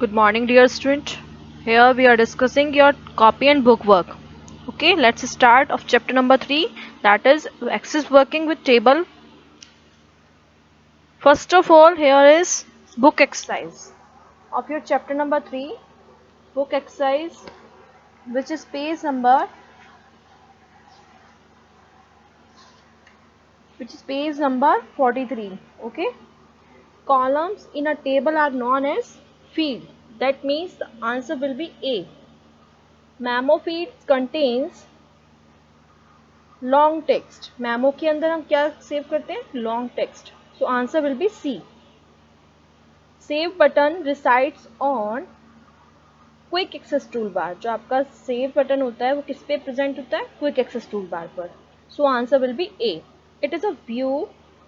Good morning, dear student. Here we are discussing your copy and book work. Okay, let's start of chapter number 3, that is access working with table. First of all, here is book exercise of your chapter number 3, book exercise, which is page number 43. Okay, columns in a table are known as field. That means the answer will be A. Memo field contains long text. Memo के अंदर हम क्या save करते हैं? Long text. So answer will be C. Save button resides on quick access tool bar. जो आपका save button होता है वो किस पे प्रेजेंट होता है? क्विक एक्सेस टूल बार पर. सो answer will B A. It is a view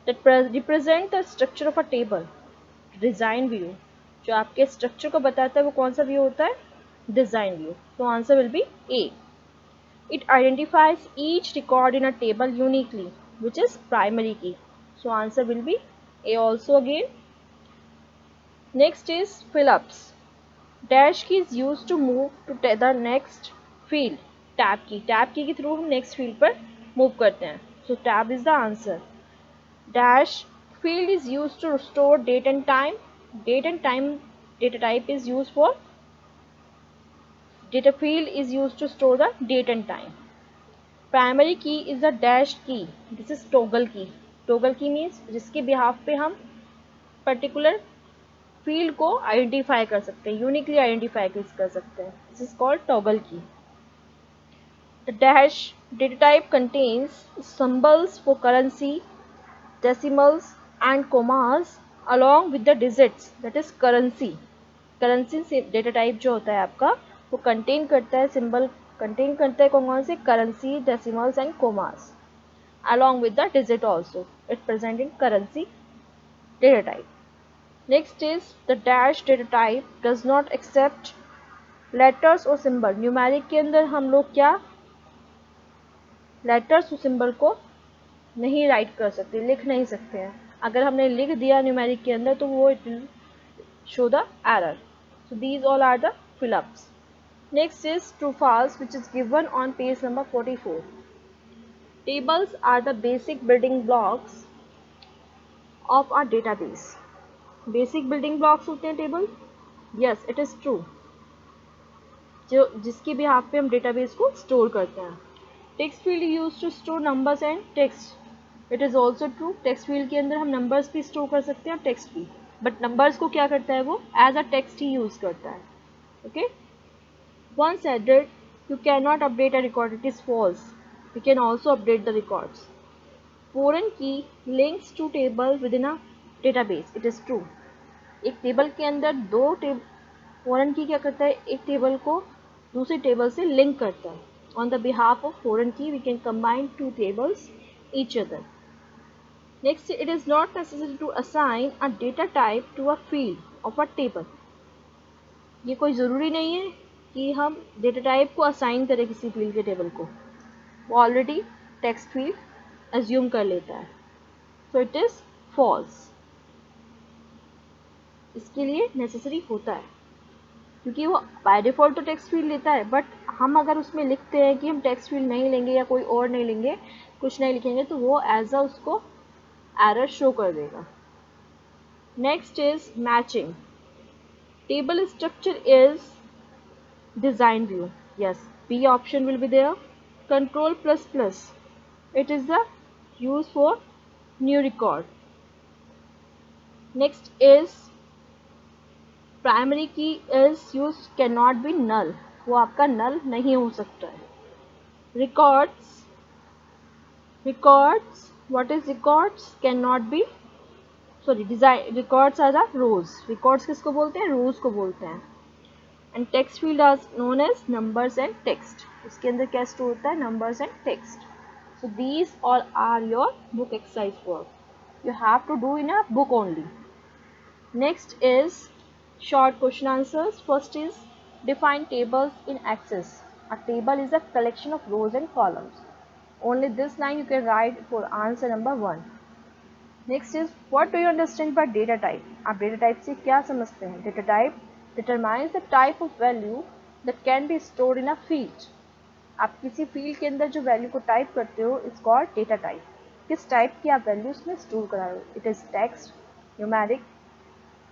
that represent the structure of a table. Design view जो आपके स्ट्रक्चर को बताता है वो कौन सा व्यू होता है? Design view. So answer will B A. It identifies each record in a table uniquely, which is primary key. So answer will be A also again. Next is fill-ups. Dash key is used to move to the next field. Tab key. Tab key के through हम next field पर move करते हैं. So tab is the answer. Dash field is used to store date and time. Date and time data type is used for data field is used to store the date and time. Primary की is the dash की. This is toggle की. Toggle की means जिसके behalf पे हम particular field को identify कर सकते हैं, यूनिकली आइडेंटिफाई कर सकते हैं. दिस इज कॉल्ड टॉगल की. The dash data type contains symbols for currency, decimals and commas along with the digits, that is currency. Currency data type जो होता है आपका वो कंटेन करता है सिंबल, कंटेन करता है कौन से? Currency, decimals and commas along with the digit also. It present in currency data type. Next is the dash data type does not accept letters or symbol. Numeric के अंदर हम लोग क्या लेटर्स और सिंबल को नहीं राइट कर सकते, लिख नहीं सकते हैं. अगर हमने लिख दिया न्यूमेरिक के अंदर तो वो it will show the error. So these all are the fill-ups. Next is true false, which is given on page number 44. Tables are the basic building blocks of our database. Basic building blocks होते हैं table. Yes, it is true. जो जिसकी behalf पे हम database को store करते हैं. Text field use to store numbers and text. It is also true. Text field के अंदर हम नंबर्स भी स्टोर कर सकते हैं और टेक्स्ट भी. बट नंबर्स को क्या करता है वो? एज अ टेक्स्ट ही यूज करता है. Okay. Once added, you cannot update a record. It is false. We can also update the records. Foreign key links to table within a database. It is true. एक table के अंदर दो foreign की क्या करता है? एक टेबल को दूसरी टेबल से लिंक करता है. On the behalf of foreign की we can combine two tables each other. Next, it is not necessary to assign a data type to a field of a table. ये कोई ज़रूरी नहीं है कि हम डेटा टाइप को असाइन करें किसी फील्ड के टेबल को. वो ऑलरेडी टेक्स्ट फील्ड एज्यूम कर लेता है. So it is false. इसके लिए नेसेसरी होता है क्योंकि वो बाय डिफ़ॉल्ट तो टेक्स्ट फील्ड लेता है. बट हम अगर उसमें लिखते हैं कि हम टेक्स्ट फील्ड नहीं लेंगे या कोई और नहीं लेंगे, कुछ नहीं लिखेंगे, तो वो एज अ उसको एरर शो कर देगा. Next is matching. Table structure is design view. Yes, B option will be there. Control plus plus, it is the use for new record. Next is primary key is used cannot be null. वो आपका null नहीं हो सकता है. Records, what is records? Cannot be, sorry, design records are the rows. Records किसको बोलते हैं? rows को बोलते हैं. And text field are known as numbers and text. उसके अंदर क्या स्टोर होता है? Numbers and text. So these all are your book exercise work. You have to do in a book only. Next is short question answers. First is define tables in Access. A table is a collection of rows and columns. Only this line you can write for answer number 1. Next is what do you understand by data type. आप data type से क्या समझते हैं? Data type determines the type of value that can be stored in a field. आप किसी field के अंदर जो वैल्यू को टाइप करते हो इट्स कॉल्ड डेटा टाइप. किस टाइप की आप वैल्यू उसमें स्टोर करा रहे हो. It is text, numeric,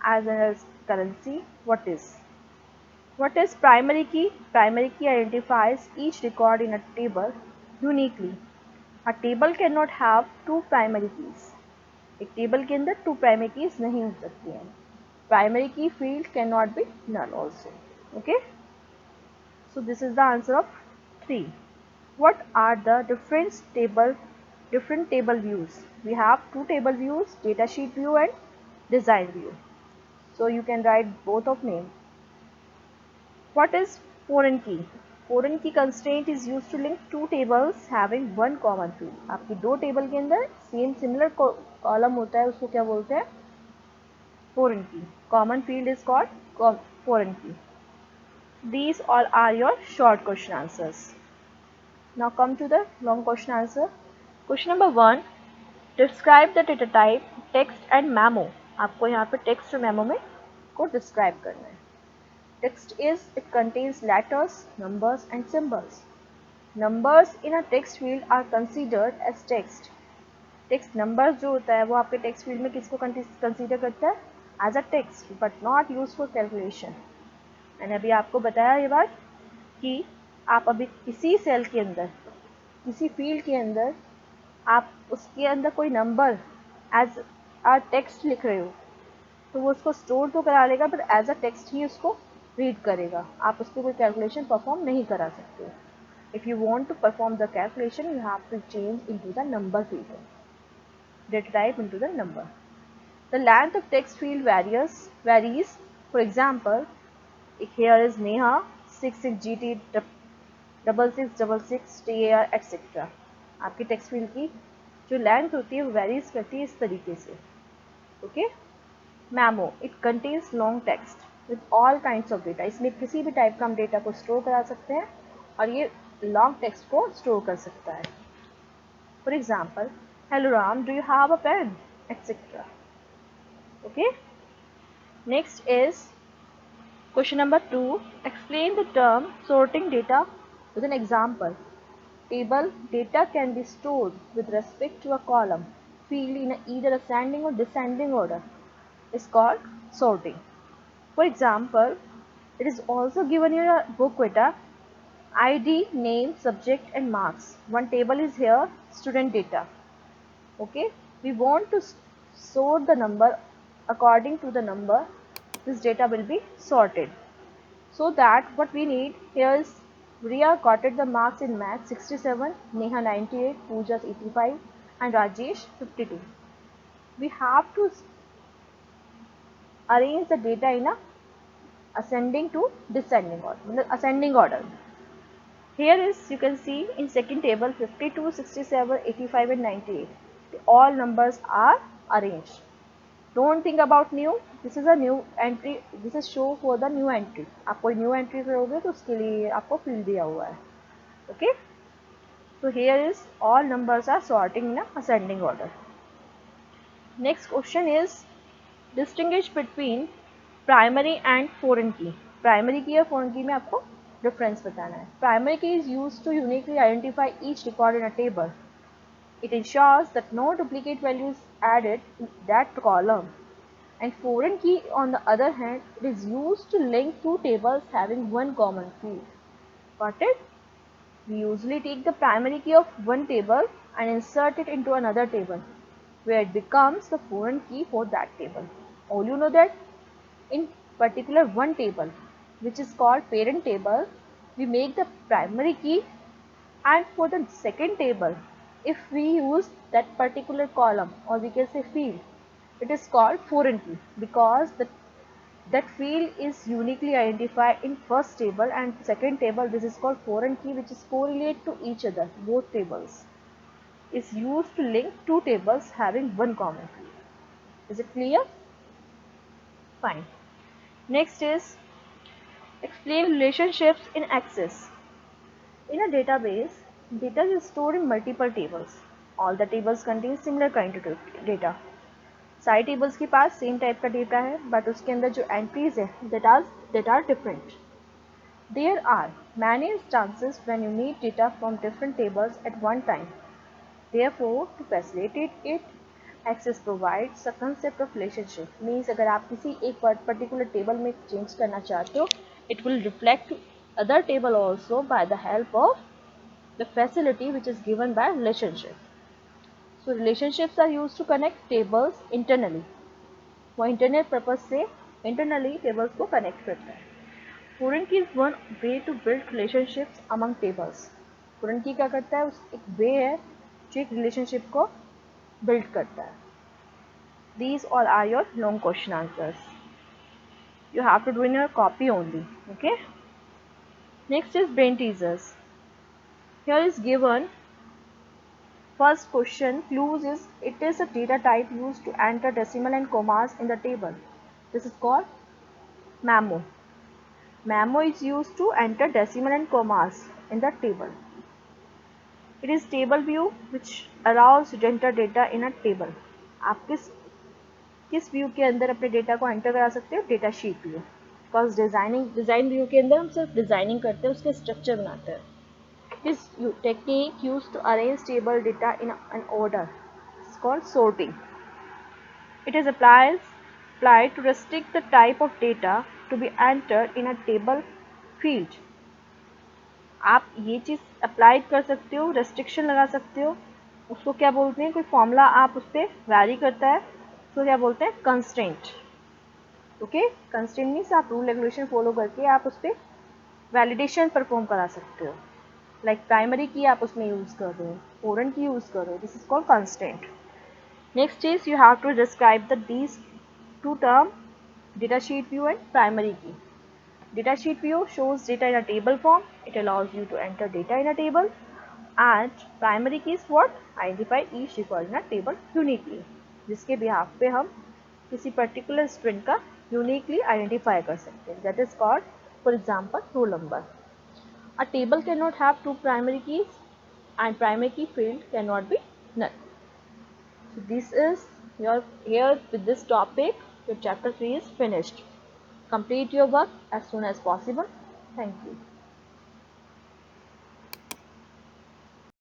as well as currency. What is primary key? Primary key identifies each record in a table uniquely. A table cannot have two primary keys. एक table के अंदर to primary keys नहीं हो सकती हैं. Primary key field can not be null also. Okay, so this is the answer of 3. What are the different table views? We have two table views, data sheet view and design view. So you can write both of name. What is foreign key? Foreign key constraint is used to link two tables having one common field. आपकी दो table के अंदर same similar column होता है, उसको क्या बोलते हैं? Foreign key. Common field is called foreign key. These all are your short question answers. Now come to the long question answer. Question number 1. Describe the data type text and memo. आपको यहाँ पे text और memo में को describe करना है. Text is, it contains letters, numbers and symbols. Numbers in a text field are considered as text. Text numbers जो होता है वो आपके text field में किसको consider करता है? As a text, but not used for calculation. मैंने अभी आपको बताया ये बात कि आप अभी किसी सेल के अंदर, किसी फील्ड के अंदर आप उसके अंदर कोई नंबर एज अ टेक्स्ट लिख रहे हो तो वो उसको स्टोर तो करा लेगा, बट एज अ टेक्स्ट ही उसको रीड करेगा. आप उस पर कोई कैलकुलेशन परफॉर्म नहीं करा सकते. If you want to perform the calculation you have to change into the number field, data type into the number. The length of text field varies. For example, here is Neha 66GT 6666 TAR etc. आपकी text field की जो length होती है वो varies करती है इस तरीके से. Okay. Memo, it contains long text with all kinds of data. इसमें किसी भी टाइप का हम डेटा को स्टोर करा सकते हैं और ये लॉन्ग टेक्स्ट को स्टोर कर सकता है. For example, hello Ram, do you have a pen etcetera. Okay. Next is question number 2. Explain the term sorting data with an example. Table data can be stored with respect to a column field in either ascending or descending order. Is called sorting. For example, it is also given in your book data, ID, name, subject and marks. One table is here, student data. Okay, we want to sort the number according to the number. This data will be sorted. So that what we need here is Riya got the marks in math 67, Neha 98, Pooja 85 and Rajesh 52. We have to arrange the data in a ascending to descending order, ascending order. Here is, you can see in second table 52, 67, 85 and 98. All numbers are arranged. Don't think about new. This is a new entry. This is show for the new entry. आप कोई new entry करोगे तो उसके लिए आपको field दिया हुआ है. Okay. So here is all numbers are sorting in a ascending order. Next question is distinguish between primary and foreign key. Primary key और foreign key में आपको difference बताना है. Primary key is used to uniquely identify each record in a table. It ensures that no duplicate value is added in that column. And foreign key, on the other hand, it is used to link two tables having one common field. Got it? We usually take the primary key of one table and insert it into another table, where it becomes the foreign key for that table. All you know that in particular one table, which is called parent table, we make the primary key, and for the second table, if we use that particular column or we can say field, it is called foreign key because that field is uniquely identified in first table and second table. This is called foreign key, which is correlate to each other. Both tables is used to link two tables having one common field. Is it clear? Fine. Next is explain relationships in Access. In a database, data is stored in multiple tables. All the tables contain similar kind of data. सारे tables के पास same type का data है, but उसके अंदर जो entries है that are different. There are many instances when you need data from different tables at one time. Therefore, to facilitate it, Access provides the concept of relationship. Means अगर आप किसी एक particular table में change करना चाहते हो, it will reflect to other table also by the help of the facility which is given by relationship. So relationships are used to connect tables internally. वो internet purpose से internally tables को connect करता है. Foreign key is one way to build relationships among tables. Foreign key क्या करता है, उस एक वे है जो एक रिलेशनशिप को बिल्ड करता है. These all are your long question answers. You have to do in your copy only. Okay. Next is brain teasers. Here is given first question. Clues is it is a data type used to enter decimal and commas in the table. This is called memo. Memo is used to enter decimal and commas in the table. It is table view which allows you to enter data in a table. आप किस view के अंदर अपने data को enter करा सकते हो, data sheet view. Because design view के अंदर हम सिर्फ डिज़ाइनिंग करते हैं, उसके स्ट्रक्चर बनाते हैं. This technique use to arrange table data in an order it's called sorting. It is applied to restrict the type of data to be entered in a table field. आप ये चीज़ apply कर सकते हो, restriction लगा सकते हो. उसको क्या बोलते हैं, कोई फॉर्मूला आप उस पर वैरी करता है, उसको क्या बोलते हैं, कंस्ट्रेंट. ओके. कंस्ट्रेंट मीन्स आप रूल रेगुलेशन फॉलो करके आप उस पर वैलिडेशन परफॉर्म करा सकते हो. लाइक प्राइमरी की आप उसमें यूज़ कर रहे हो, फोरेन की यूज़ कर रहे हो. This is called constraint. Next is you have to describe the these two term, data sheet view and primary key. Data sheet view shows data in a table form. It allows you to enter data in a table. And primary key is what? Identify each record in a table uniquely. जिसके behalf पे हम किसी particular string का uniquely identify कर सकते हैं. That is called, for example, roll number. A table cannot have two primary keys and primary key field cannot be null. So this is your here with this topic. Your chapter 3 is finished. Complete your work as soon as possible. Thank you.